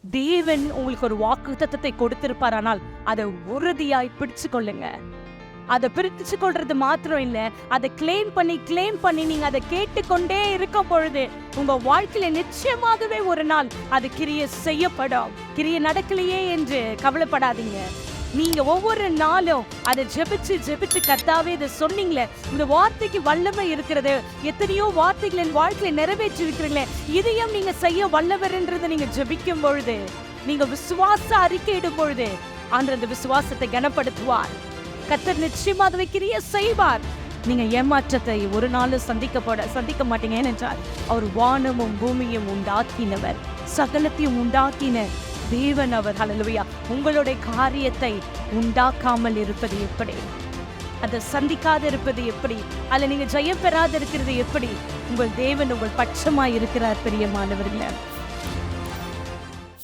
தேவன் உங்களுக்கு ஒரு வாக்குத்தத்தத்தை கொடுத்திருப்பார், ஆனால் அதை உறுதியாய் பிடிச்சு கொள்ளுங்க. அதை பிரிச்சு கொள்றது மாத்திரம் இல்ல, அதை கிளைம் பண்ணி நீங்க அதை கேட்டுக்கொண்டே இருக்கும் பொழுது உங்க வாழ்க்கையில நிச்சயமாகவே ஒரு நாள் அது கிரியை செய்யப்படும். கிரியை நடக்கலையே என்று கவலைப்படாதீங்க. நீங்க ஒவ்வொரு நாளும் அதை ஜெபிச்சு கர்த்தாவே இதை சொன்னீங்களே, இந்த வார்த்தைக்கு வல்லமை இருக்கிறது, எத்தனையோ வார்த்தைகள் என் வாழ்க்கையில நிறைவேற்றி இருக்கிறீங்களே, இதையும் நீங்க செய்ய வல்லவர்ன்றதை நீங்க ஜெபிக்கும் பொழுது, நீங்க விசுவாச அறிக்கையிடும் பொழுது அந்த விசுவாசத்தை கனப்படுத்துவார். கர்த்தர் நிச்சயமாகவே கிரியை செய்வார். நீங்க ஏமாற்றத்தை ஒரு நாளும் சந்திக்க மாட்டீங்க. ஏனென்றால் அவர் வானமும் பூமியும் உண்டாக்கினவர், சகலத்தையும் உண்டாக்கின தேவன் அவர். ஹல்லேலூயா. உங்களுடைய காரியத்தை உண்டாக்காமல் இருப்பது எப்படி? அதை சந்திக்காத இருப்பது எப்படி? அதில் நீங்க ஜெயம் பெறாத இருக்கிறது எப்படி? உங்கள் தேவன் உங்கள் பட்சமாய் இருக்கிறார் பிரியமானவர்களே.